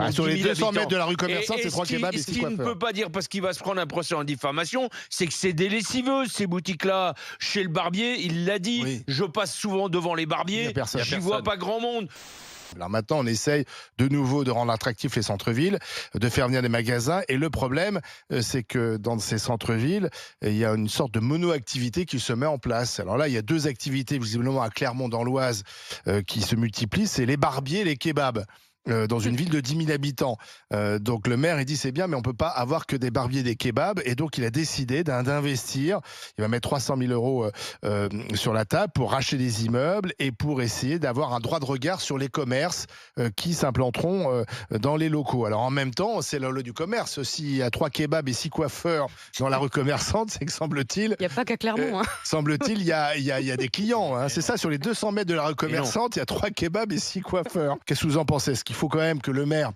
pour sur 10 les 000 200 habitants. mètres de la rue commerçante, c'est 3 kebabs et 6 Ce qu'il ne coiffeurs. peut pas dire, parce qu'il va se prendre un procès en diffamation, c'est que c'est des lessiveuses, ces boutiques-là. Chez le barbier, il l'a dit, Oui. je passe souvent devant les Il y barbiers, a personne. j'y vois pas grand monde. Alors maintenant, on essaye de nouveau de rendre attractifs les centres-villes, de faire venir des magasins. Et le problème, c'est que dans ces centres-villes, il y a une sorte de mono-activité qui se met en place. Alors là, il y a 2 activités visiblement à Clermont dans l'Oise qui se multiplient. C'est les barbiers et les kebabs. Dans une ville de 10 000 habitants. Donc le maire, il dit c'est bien, mais on peut pas avoir que des barbiers et des kebabs. Et donc il a décidé d'investir. Il va mettre 300 000 euros sur la table pour racheter des immeubles et pour essayer d'avoir un droit de regard sur les commerces qui s'implanteront dans les locaux. Alors en même temps, c'est le lot du commerce. S'il y a 3 kebabs et 6 coiffeurs dans la rue commerçante, c'est que semble-t-il... Il n'y a pas qu'à Clermont. Semble-t-il, il y a des clients. Hein. C'est ça, sur les 200 mètres de la rue commerçante, il y a 3 kebabs et 6 coiffeurs. Qu'est-ce que vous en pensez? Est-ce qu'il faut quand même que le maire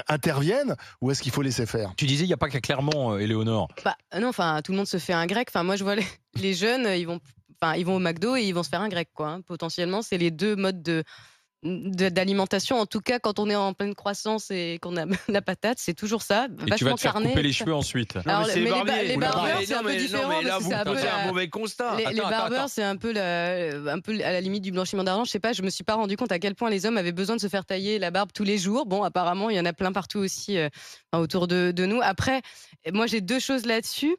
intervienne ou est-ce qu'il faut laisser faire? Tu disais, il n'y a pas qu'à Clermont, Éléonore. Bah, non, enfin, tout le monde se fait un grec. Enfin, moi, je vois les jeunes, ils vont au McDo et ils vont se faire un grec, quoi. Hein. Potentiellement, c'est les 2 modes d'alimentation. En tout cas, quand on est en pleine croissance et qu'on a la patate, c'est toujours ça. Et tu vas Vachement te faire carné. couper les cheveux ensuite. Non, Alors, mais c'est mais les les barbiers. barbeurs, c'est un peu Non, différent, mais là, parce que vous c'est un peu posez un la- mauvais constat. Les Attends, barbeurs, attends. c'est un peu à la limite du blanchiment d'argent. Je sais pas, je me suis pas rendu compte à quel point les hommes avaient besoin de se faire tailler la barbe tous les jours. Bon, apparemment, il y en a plein partout aussi autour de nous. Après, moi, j'ai 2 choses là-dessus.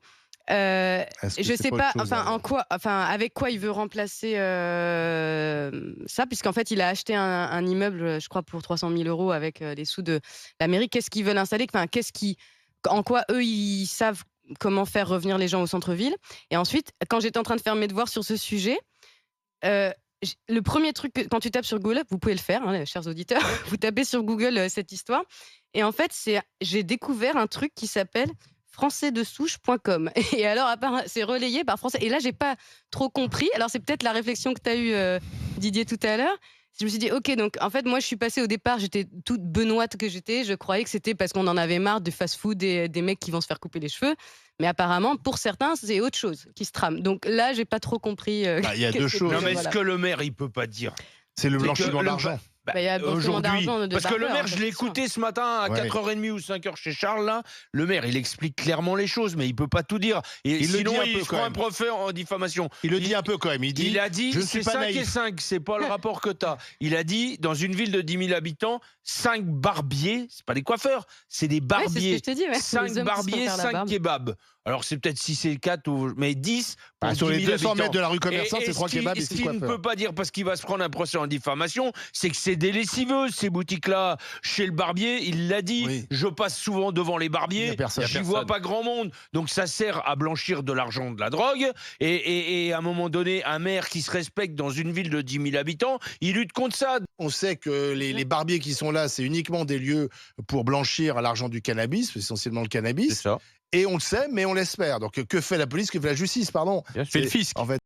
Est-ce que Je c'est sais pas pas, autre chose, avec quoi il veut remplacer ça, puisqu'en fait, il a acheté un immeuble, je crois, pour 300 000 euros avec les sous de la mairie. Qu'est-ce qu'ils veulent installer? Enfin, en quoi eux, ils savent comment faire revenir les gens au centre-ville? Et ensuite, quand j'étais en train de faire mes devoirs sur ce sujet, le premier truc, quand tu tapes sur Google, vous pouvez le faire, hein, chers auditeurs, vous tapez sur Google cette histoire, et en fait, j'ai découvert un truc qui s'appelle françaisdesouche.com. Et alors, c'est relayé par Français. Et là, j'ai pas trop compris. Alors, c'est peut-être la réflexion que tu as eue, Didier, tout à l'heure. Je me suis dit, ok, donc en fait, moi, je suis passée au départ, j'étais toute benoîte que j'étais. Je croyais que c'était parce qu'on en avait marre du fast-food et des mecs qui vont se faire couper les cheveux. Mais apparemment, pour certains, c'est autre chose qui se trame. Donc là, j'ai pas trop compris. Il y a 2 choses. Non, mais Voilà. ce que le maire, il peut pas dire. C'est le C'est blanchiment que d'argent. Bah, il y a blanchiment Aujourd'hui, d'argent de parce que le barbeurs, maire, hein, je l'ai c'est sûr. écouté ce matin à Ouais. 4h30 ou 5h chez Charles, là. Le maire, il explique clairement les choses, mais il peut pas tout dire. Et Il le sinon, dit un il peu, se quand prend un même. procès en diffamation. Il le dit un peu quand même. Il a dit, je ne suis c'est pas 5 et naïf. 5, c'est pas le rapport que t'as. Il a dit, dans une ville de 10 000 habitants, 5 barbiers, c'est pas des coiffeurs, c'est des Ouais, c'est ce que barbiers. je t'ai dit. Ouais. 5 Les hommes qui se font barbiers, faire la 5 barbe. kebabs. Alors c'est peut-être 6 et 4, mais 10 pour Sur 10 les 000 200 habitants. mètres de la rue commerçante, c'est 3 kebabs et Ce 6 qu'il ne coiffeurs. peut pas dire, parce qu'il va se prendre un procès en diffamation, c'est que c'est des lessiveuses, ces boutiques-là. Chez le barbier, il l'a dit, Oui. je passe souvent devant les Il y barbiers, a personne. j'y vois pas grand monde. Donc ça sert à blanchir de l'argent de la drogue. Et à un moment donné, un maire qui se respecte dans une ville de 10 000 habitants, il lutte contre ça. On sait que les barbiers qui sont là, c'est uniquement des lieux pour blanchir l'argent du cannabis, essentiellement le cannabis. ça. Et on le sait, mais on l'espère. Donc que fait la police, que fait la justice, pardon? Fait le fisc. En fait.